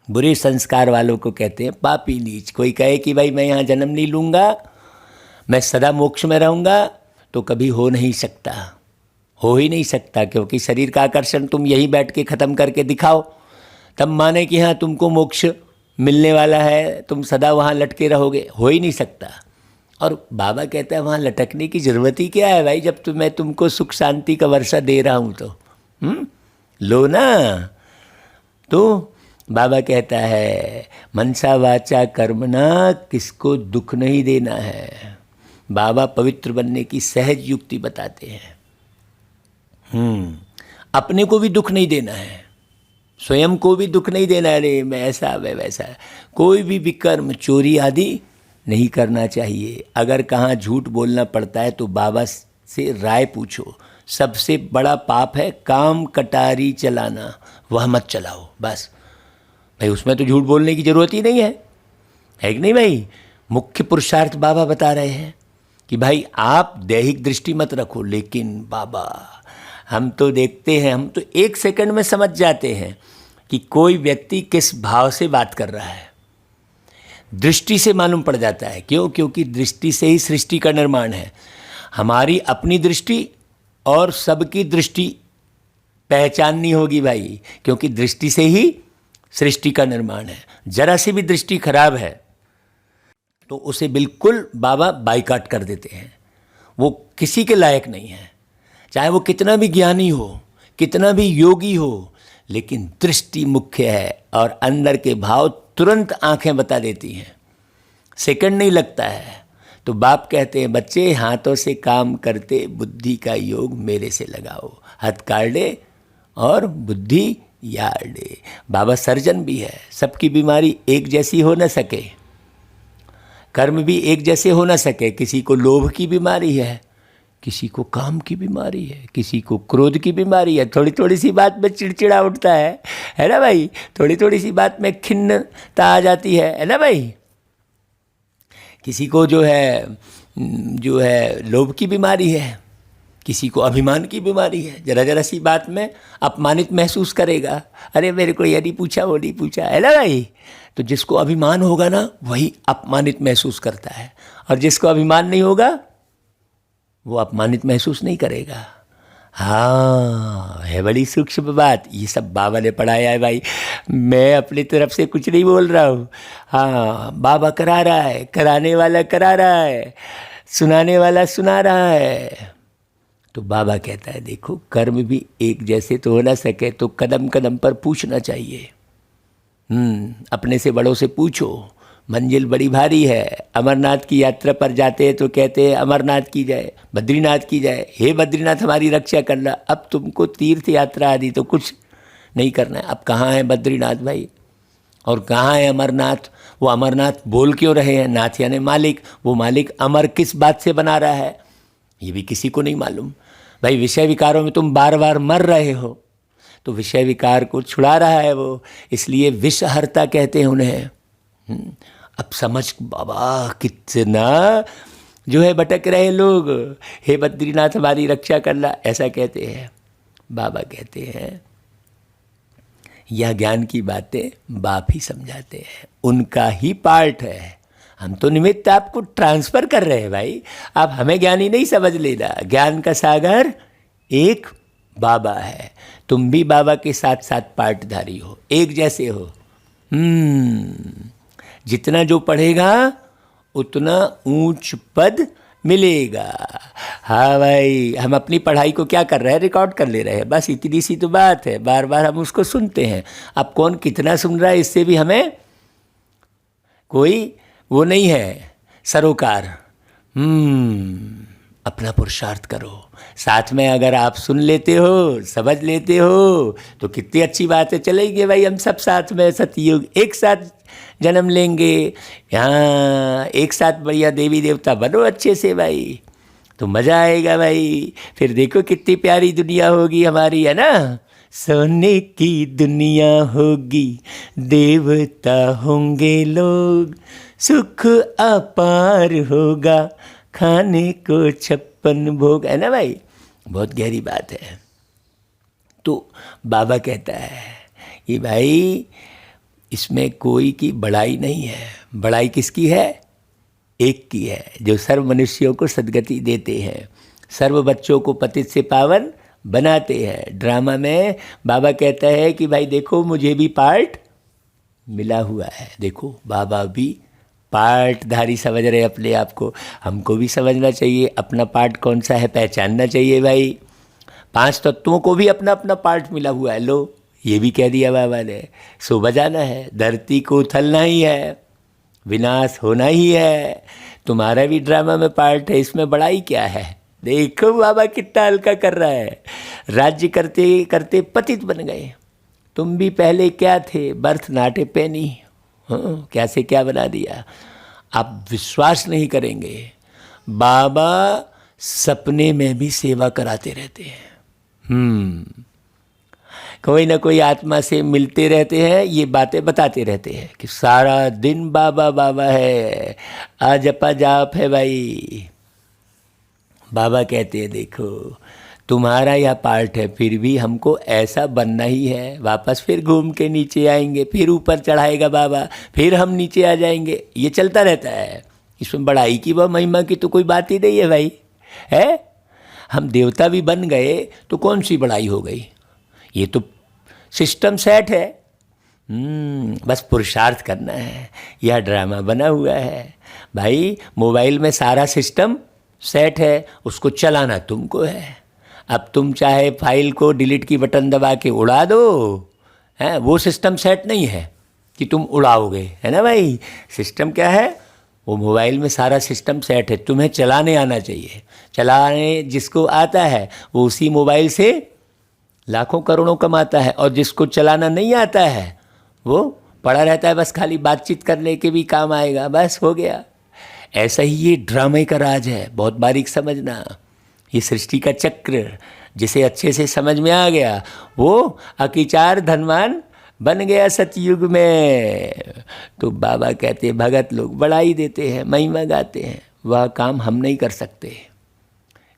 बुरे संस्कार वालों को कहते हैं पापी नीच। कोई कहे कि भाई मैं यहाँ जन्म नहीं लूँगा, मैं सदा मोक्ष में रहूँगा, तो कभी हो नहीं सकता। हो ही नहीं सकता, क्योंकि शरीर का आकर्षण तुम यहीं बैठ के ख़त्म करके दिखाओ, तब माने कि हाँ तुमको मोक्ष मिलने वाला है, तुम सदा वहाँ लटके रहोगे। हो ही नहीं सकता। और बाबा कहता है वहाँ लटकने की ज़रूरत ही क्या है भाई, जब मैं तुमको सुख शांति का वर्षा दे रहा हूँ तो लो ना। तो बाबा कहता है मनसा वाचा कर्मणा, किसको दुख नहीं देना है। बाबा पवित्र बनने की सहज युक्ति बताते हैं। अपने को भी दुख नहीं देना है, स्वयं को भी दुख नहीं देना है। अरे मैं ऐसा मैं वैसा। कोई भी विकर्म चोरी आदि नहीं करना चाहिए। अगर कहाँ झूठ बोलना पड़ता है तो बाबा से राय पूछो। सबसे बड़ा पाप है काम कटारी चलाना, वह मत चलाओ बस भाई। उसमें तो झूठ बोलने की ज़रूरत ही नहीं है कि नहीं भाई। मुख्य पुरुषार्थ बाबा बता रहे हैं कि भाई आप दैहिक दृष्टि मत रखो। लेकिन बाबा हम तो देखते हैं, हम तो एक सेकंड में समझ जाते हैं कि कोई व्यक्ति किस भाव से बात कर रहा है। दृष्टि से मालूम पड़ जाता है। क्यों? क्योंकि दृष्टि से ही सृष्टि का निर्माण है। हमारी अपनी दृष्टि और सबकी दृष्टि पहचाननी होगी भाई, क्योंकि दृष्टि से ही सृष्टि का निर्माण है। जरा सी भी दृष्टि खराब है तो उसे बिल्कुल बाबा बाइकाट कर देते हैं। वो किसी के लायक नहीं है, चाहे वो कितना भी ज्ञानी हो, कितना भी योगी हो, लेकिन दृष्टि मुख्य है। और अंदर के भाव तुरंत आंखें बता देती हैं, सेकंड नहीं लगता है। तो बाप कहते हैं बच्चे हाथों से काम करते बुद्धि का योग मेरे से लगाओ। हाथ काटे और बुद्धि यार्डे। बाबा सर्जन भी है। सबकी बीमारी एक जैसी हो न सके, कर्म भी एक जैसे हो न सके। किसी को लोभ की बीमारी है, किसी को काम की बीमारी है, किसी को क्रोध की बीमारी है। थोड़ी थोड़ी सी बात में चिड़चिड़ा उठता है ना भाई। थोड़ी थोड़ी सी बात में खिन्नता आ जाती है ना भाई। किसी को जो है लोभ की बीमारी है, किसी को अभिमान की बीमारी है। जरा जरा सी बात में अपमानित महसूस करेगा। अरे मेरे को ये नहीं पूछा, वो नहीं पूछा, है ना भाई। तो जिसको अभिमान होगा ना वही अपमानित महसूस करता है, और जिसको अभिमान नहीं होगा वो अपमानित महसूस नहीं करेगा। हाँ, है बड़ी सूक्ष्म बात। ये सब बाबा ने पढ़ाया है भाई, मैं अपनी तरफ से कुछ नहीं बोल रहा हूँ। हाँ, बाबा करा रहा है, कराने वाला करा रहा है, सुनाने वाला सुना रहा है। तो बाबा कहता है देखो कर्म भी एक जैसे तो हो ना सके, तो कदम कदम पर पूछना चाहिए। अपने से बड़ों से पूछो। मंजिल बड़ी भारी है। अमरनाथ की यात्रा पर जाते हैं तो कहते हैं अमरनाथ की जाए, बद्रीनाथ की जाए। हे बद्रीनाथ हमारी रक्षा करना। अब तुमको तीर्थ यात्रा आदि तो कुछ नहीं करना है। अब कहाँ है बद्रीनाथ भाई और कहाँ है अमरनाथ? वो अमरनाथ बोल क्यों रहे हैं? नाथ यानी मालिक, वो मालिक अमर किस बात से बना रहा है ये भी किसी को नहीं मालूम। भाई विषय विकारों में तुम बार बार मर रहे हो, तो विषय विकार को छुड़ा रहा है वो, इसलिए विषहर्ता कहते हैं उन्हें। अब समझ बाबा कितना जो है भटक रहे लोग, हे बद्रीनाथ हमारी रक्षा करना, ऐसा कहते हैं। बाबा कहते हैं यह ज्ञान की बातें बाप ही समझाते हैं, उनका ही पार्ट है, हम तो निमित्त आपको ट्रांसफ़र कर रहे हैं भाई, आप हमें ज्ञानी नहीं समझ लेना। ज्ञान का सागर एक बाबा है, तुम भी बाबा के साथ साथ पार्टधारी हो, एक जैसे हो। जितना जो पढ़ेगा उतना ऊंच पद मिलेगा। हाँ भाई, हम अपनी पढ़ाई को क्या कर रहे हैं? रिकॉर्ड कर ले रहे हैं, बस इतनी सी तो बात है। बार बार हम उसको सुनते हैं, अब कौन कितना सुन रहा है इससे भी हमें कोई वो नहीं है सरोकार। अपना पुरुषार्थ करो, साथ में अगर आप सुन लेते हो, समझ लेते हो तो कितनी अच्छी बात है। चलेंगे भाई हम सब साथ में, सतयुग एक साथ जन्म लेंगे, यहाँ एक साथ बढ़िया देवी देवता बनो अच्छे से भाई, तो मज़ा आएगा भाई। फिर देखो कितनी प्यारी दुनिया होगी हमारी, है ना। सोने की दुनिया होगी, देवता होंगे लोग, सुख अपार होगा, खाने को 56 भोग, है ना भाई। बहुत गहरी बात है। तो बाबा कहता है कि भाई इसमें कोई की बड़ाई नहीं है, बड़ाई किसकी है? एक की है, जो सर्व मनुष्यों को सद्गति देते हैं, सर्व बच्चों को पतित से पावन बनाते हैं। ड्रामा में बाबा कहता है कि भाई देखो मुझे भी पार्ट मिला हुआ है, देखो बाबा भी पार्टधारी समझ रहे अपने आप को, हमको भी समझना चाहिए अपना पार्ट कौन सा है, पहचानना चाहिए भाई। 5 तत्वों को भी अपना अपना पार्ट मिला हुआ है, लो ये भी कह दिया बाबा ने। सो बजाना है, धरती को उथलना ही है, विनाश होना ही है, तुम्हारा भी ड्रामा में पार्ट है, इसमें बड़ाई क्या है? देखो बाबा कितना हल्का कर रहा है। राज्य करते करते पतित बन गए, तुम भी पहले क्या थे? बर्थ नाटे पैनी, हाँ क्या से क्या बना दिया। आप विश्वास नहीं करेंगे, बाबा सपने में भी सेवा कराते रहते हैं। कोई ना कोई आत्मा से मिलते रहते हैं, ये बातें बताते रहते हैं कि सारा दिन बाबा बाबा है, आज अपा जाप है भाई। बाबा कहते हैं देखो तुम्हारा यह पार्ट है, फिर भी हमको ऐसा बनना ही है, वापस फिर घूम के नीचे आएंगे, फिर ऊपर चढ़ाएगा बाबा, फिर हम नीचे आ जाएंगे, ये चलता रहता है। इसमें बड़ाई की व महिमा की तो कोई बात ही नहीं है भाई, है। हम देवता भी बन गए तो कौन सी बड़ाई हो गई, ये तो सिस्टम सेट है। बस पुरुषार्थ करना है, यह ड्रामा बना हुआ है भाई। मोबाइल में सारा सिस्टम सेट है, उसको चलाना तुमको है। अब तुम चाहे फाइल को डिलीट की बटन दबा के उड़ा दो, है वो सिस्टम सेट नहीं है कि तुम उड़ाओगे, है ना भाई। सिस्टम क्या है? वो मोबाइल में सारा सिस्टम सेट है, तुम्हें चलाने आना चाहिए। चलाने जिसको आता है वो उसी मोबाइल से लाखों करोड़ों कमाता है, और जिसको चलाना नहीं आता है वो पड़ा रहता है, बस खाली बातचीत करने के भी काम आएगा, बस हो गया। ऐसा ही ये ड्रामे का राज है, बहुत बारीक समझना। ये सृष्टि का चक्र जिसे अच्छे से समझ में आ गया वो अकिचार धनवान बन गया सतयुग में। तो बाबा कहते हैं भगत लोग बड़ाई देते हैं, महिमा गाते हैं, वह काम हम नहीं कर सकते।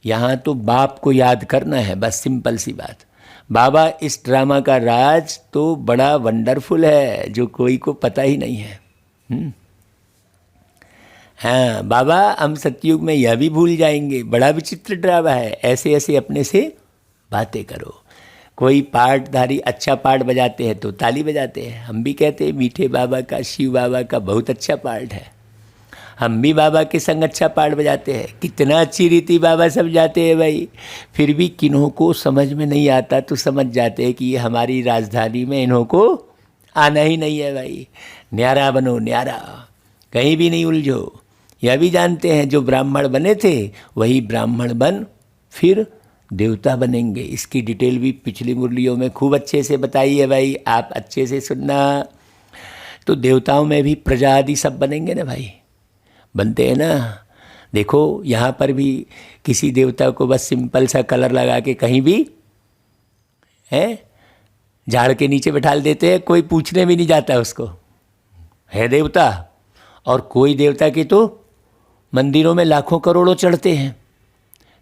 यहाँ तो बाप को याद करना है, बस सिंपल सी बात। बाबा इस ड्रामा का राज तो बड़ा वंडरफुल है जो कोई को पता ही नहीं है। हाँ बाबा हम सतयुग में यह भी भूल जाएंगे, बड़ा विचित्र ड्रामा है। ऐसे ऐसे अपने से बातें करो। कोई पार्टधारी अच्छा पार्ट बजाते हैं तो ताली बजाते हैं, हम भी कहते हैं मीठे बाबा का, शिव बाबा का बहुत अच्छा पार्ट है, हम भी बाबा के संग अच्छा पार्ट बजाते हैं। कितना अच्छी रीति बाबा समझाते हैं भाई, फिर भी किन्हों को समझ में नहीं आता तो समझ जाते हैं कि ये हमारी राजधानी में इन्हों को आना ही नहीं है भाई। न्यारा बनो न्यारा, कहीं भी नहीं उलझो। यह भी जानते हैं जो ब्राह्मण बने थे वही ब्राह्मण बन फिर देवता बनेंगे। इसकी डिटेल भी पिछली मुरलियों में खूब अच्छे से बताई है भाई, आप अच्छे से सुनना। तो देवताओं में भी प्रजा आदि सब बनेंगे ना भाई, बनते हैं ना। देखो यहाँ पर भी किसी देवता को बस सिंपल सा कलर लगा के कहीं भी है झाड़ के नीचे बैठा देते हैं, कोई पूछने भी नहीं जाता उसको, है देवता। और कोई देवता के तो मंदिरों में लाखों करोड़ों चढ़ते हैं।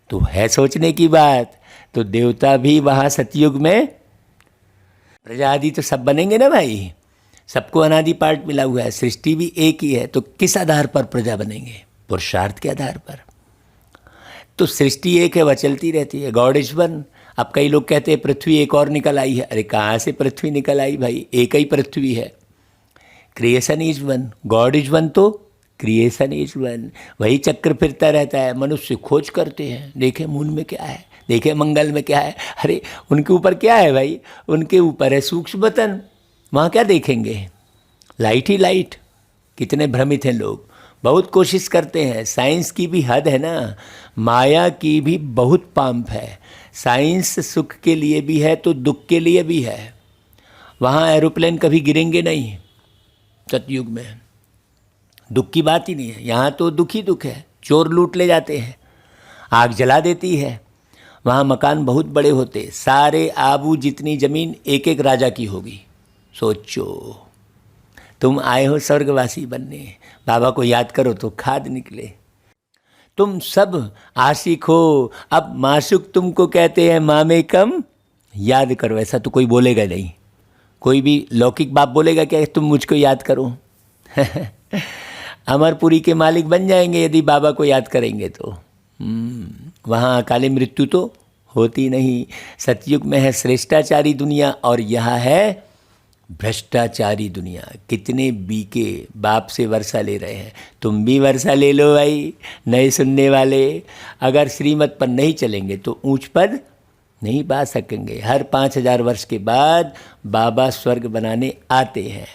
तो है सोचने की बात, तो देवता भी वहाँ सतयुग में प्रजा आदि तो सब बनेंगे ना भाई, सबको अनादि पार्ट मिला हुआ है, सृष्टि भी एक ही है। तो किस आधार पर प्रजा बनेंगे? पुरुषार्थ के आधार पर। तो सृष्टि एक है, वह चलती रहती है, गॉड इज वन। अब कई लोग कहते हैं पृथ्वी एक और निकल आई है। अरे कहाँ से पृथ्वी निकल आई भाई, एक ही पृथ्वी है। Creation is one, God is one, तो क्रिएशन इज वन। वही चक्र फिरता रहता है। मनुष्य खोज करते हैं, देखें मून में क्या है, देखें मंगल में क्या है। अरे उनके ऊपर क्या है भाई, उनके ऊपर है सूक्ष्म बतन, वहाँ क्या देखेंगे, लाइट ही लाइट। कितने भ्रमित हैं लोग, बहुत कोशिश करते हैं। साइंस की भी हद है ना, माया की भी बहुत पाम्प है। साइंस सुख के लिए भी है तो दुख के लिए भी है। वहाँ एरोप्लेन कभी गिरेंगे नहीं सतयुग में, दुख की बात ही नहीं है। यहाँ तो दुख ही दुख है, चोर लूट ले जाते हैं, आग जला देती है। वहाँ मकान बहुत बड़े होते, सारे आबू जितनी ज़मीन एक एक राजा की होगी। सोचो, तुम आए हो स्वर्गवासी बनने, बाबा को याद करो तो खाद निकले। तुम सब आशिक हो, अब माशुक तुमको कहते हैं मामे कम, याद करो। ऐसा तो कोई बोलेगा नहीं, कोई भी लौकिक बाप बोलेगा क्या तुम मुझको याद करो? अमरपुरी के मालिक बन जाएंगे यदि बाबा को याद करेंगे तो। वहाँ अकाले मृत्यु तो होती नहीं। सतयुग में है श्रेष्ठाचारी दुनिया और यहाँ है भ्रष्टाचारी दुनिया। कितने बीके बाप से वर्षा ले रहे हैं, तुम भी वर्षा ले लो भाई। नए सुनने वाले अगर श्रीमत पर नहीं चलेंगे तो ऊंच पद नहीं पा सकेंगे। हर 5000 वर्ष के बाद बाबा स्वर्ग बनाने आते हैं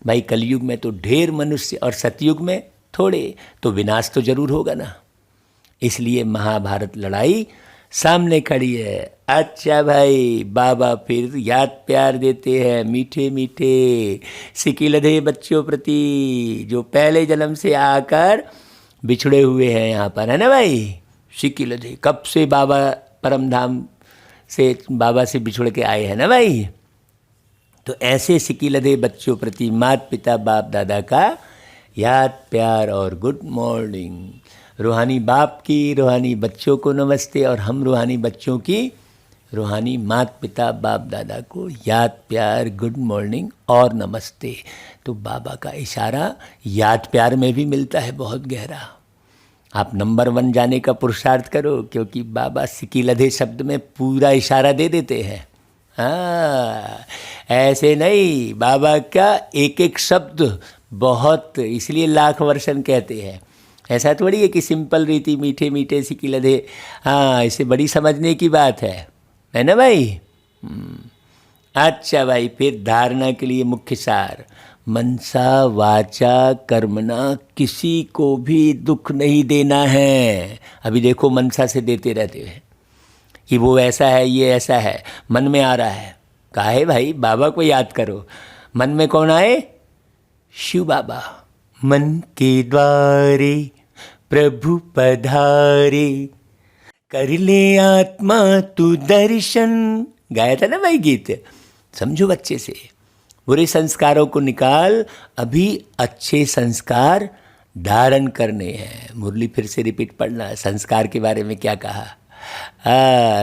भाई। कलयुग में तो ढेर मनुष्य और सतयुग में थोड़े, तो विनाश तो जरूर होगा ना। इसलिए महाभारत लड़ाई सामने खड़ी है। अच्छा भाई, बाबा फिर याद प्यार देते हैं मीठे मीठे सिकिलधे बच्चों प्रति, जो पहले जन्म से आकर बिछड़े हुए हैं यहाँ पर, है ना भाई। सिकिलधे कब से बाबा परम धाम से बाबा से बिछुड़ के आए हैं ना भाई। तो ऐसे सिकिलधे बच्चों प्रति माता पिता बाप दादा का याद प्यार और गुड मॉर्निंग। रूहानी बाप की रूहानी बच्चों को नमस्ते, और हम रूहानी बच्चों की रूहानी माता पिता बाप दादा को याद प्यार गुड मॉर्निंग और नमस्ते। तो बाबा का इशारा याद प्यार में भी मिलता है बहुत गहरा। आप नंबर 1 जाने का पुरुषार्थ करो, क्योंकि बाबा सिकिलधे शब्द में पूरा इशारा दे देते हैं। हाँ, ऐसे नहीं, बाबा का एक एक शब्द बहुत, इसलिए लाख वर्षन कहते हैं। ऐसा थोड़ी है कि सिंपल रीति मीठे मीठे सिकिलधे। हाँ, इसे बड़ी समझने की बात है ना भाई। अच्छा भाई, फिर धारणा के लिए मुख्य सार, मनसा वाचा कर्मणा किसी को भी दुख नहीं देना है। अभी देखो मनसा से देते रहते हैं कि वो ऐसा है ये ऐसा है, मन में आ रहा है। काहे भाई, बाबा को याद करो। मन में कौन आए? शिव बाबा। मन के द्वारे प्रभु पधारे, कर ले आत्मा तू दर्शन, गाया था ना भाई गीत। समझो बच्चे से, बुरे संस्कारों को निकाल, अभी अच्छे संस्कार धारण करने हैं। मुरली फिर से रिपीट पढ़ना, संस्कार के बारे में क्या कहा।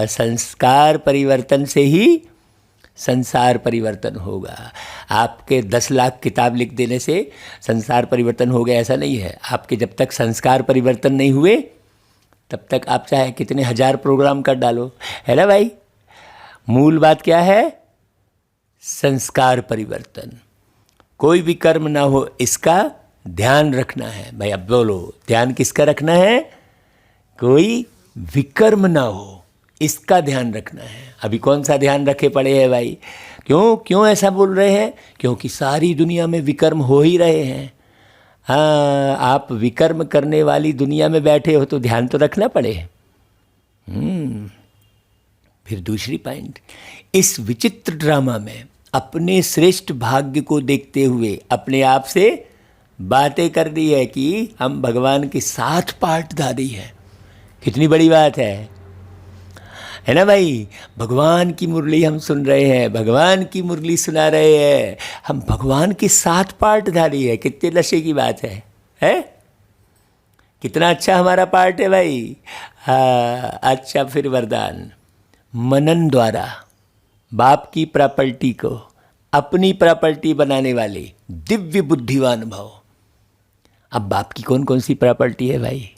संस्कार परिवर्तन से ही संसार परिवर्तन होगा। आपके 10 लाख किताब लिख देने से संसार परिवर्तन हो गया ऐसा नहीं है। आपके जब तक संस्कार परिवर्तन नहीं हुए तब तक आप चाहे कितने 1000 प्रोग्राम कर डालो, है ना भाई। मूल बात क्या है? संस्कार परिवर्तन। कोई भी कर्म ना हो इसका ध्यान रखना है भाई। अब बोलो, ध्यान किसका रखना है? कोई विकर्म ना हो इसका ध्यान रखना है। अभी कौन सा ध्यान रखे पड़े हैं भाई? क्यों ऐसा बोल रहे हैं? क्योंकि सारी दुनिया में विकर्म हो ही रहे हैं। हाँ, आप विकर्म करने वाली दुनिया में बैठे हो तो ध्यान तो रखना पड़े। फिर दूसरी पॉइंट, इस विचित्र ड्रामा में अपने श्रेष्ठ भाग्य को देखते हुए अपने आप से बातें कर दी है कि हम भगवान के साथ पार्टधारी हैं। कितनी बड़ी बात है ना भाई। भगवान की मुरली हम सुन रहे हैं, भगवान की मुरली सुना रहे हैं, हम भगवान के साथ पार्टधारी है। कितने नशे की बात है? कितना अच्छा हमारा पार्ट है भाई। हाँ, अच्छा फिर वरदान, मनन द्वारा बाप की प्रॉपर्टी को अपनी प्रॉपर्टी बनाने वाले दिव्य बुद्धिवान भव। अब बाप की कौन कौन सी प्रॉपर्टी है भाई,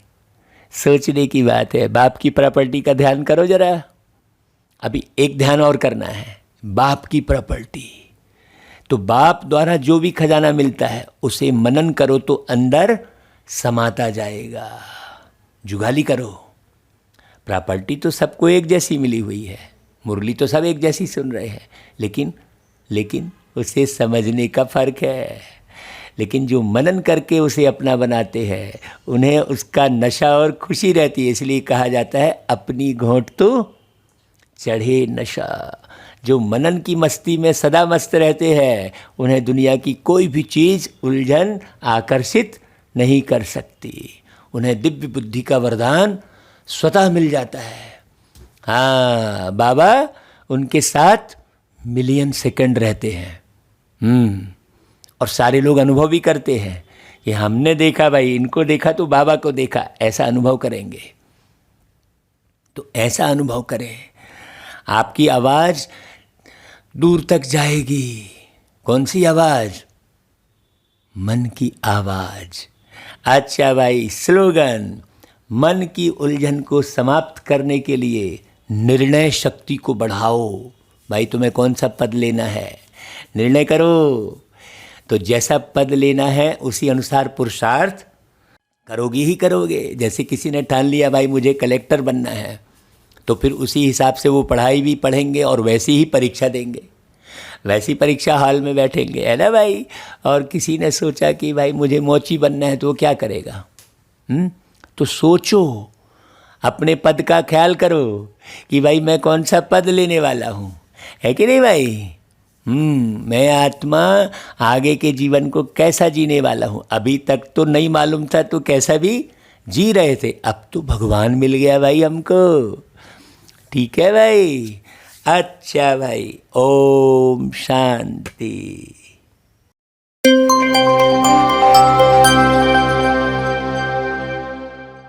सोचने की बात है। बाप की प्रॉपर्टी का ध्यान करो जरा। अभी एक ध्यान और करना है, बाप की प्रॉपर्टी। तो बाप द्वारा जो भी खजाना मिलता है उसे मनन करो तो अंदर समाता जाएगा। जुगाली करो। प्रॉपर्टी तो सबको एक जैसी मिली हुई है, मुरली तो सब एक जैसी सुन रहे हैं, लेकिन उसे समझने का फर्क है। लेकिन जो मनन करके उसे अपना बनाते हैं उन्हें उसका नशा और खुशी रहती है। इसलिए कहा जाता है अपनी घोंट तो चढ़े नशा। जो मनन की मस्ती में सदा मस्त रहते हैं उन्हें दुनिया की कोई भी चीज़ उलझन आकर्षित नहीं कर सकती। उन्हें दिव्य बुद्धि का वरदान स्वतः मिल जाता है। हाँ, बाबा उनके साथ मिलियन सेकंड रहते हैं। और सारे लोग अनुभव भी करते हैं कि हमने देखा भाई, इनको देखा तो बाबा को देखा, ऐसा अनुभव करेंगे। तो ऐसा अनुभव करें, आपकी आवाज़ दूर तक जाएगी। कौन सी आवाज़? मन की आवाज़। अच्छा भाई, स्लोगन, मन की उलझन को समाप्त करने के लिए निर्णय शक्ति को बढ़ाओ। भाई तुम्हें कौन सा पद लेना है, निर्णय करो। तो जैसा पद लेना है उसी अनुसार पुरुषार्थ करोगे ही करोगे। जैसे किसी ने ठान लिया भाई मुझे कलेक्टर बनना है, तो फिर उसी हिसाब से वो पढ़ाई भी पढ़ेंगे और वैसी ही परीक्षा देंगे, वैसी परीक्षा हॉल में बैठेंगे, है ना भाई। और किसी ने सोचा कि भाई मुझे मोची बनना है, तो वो क्या करेगा? तो सोचो, अपने पद का ख्याल करो कि भाई मैं कौन सा पद लेने वाला हूँ, है कि नहीं भाई। मैं आत्मा आगे के जीवन को कैसा जीने वाला हूँ। अभी तक तो नहीं मालूम था तो कैसा भी जी रहे थे, अब तो भगवान मिल गया भाई हमको। ठीक है भाई। अच्छा भाई, ओम शांति।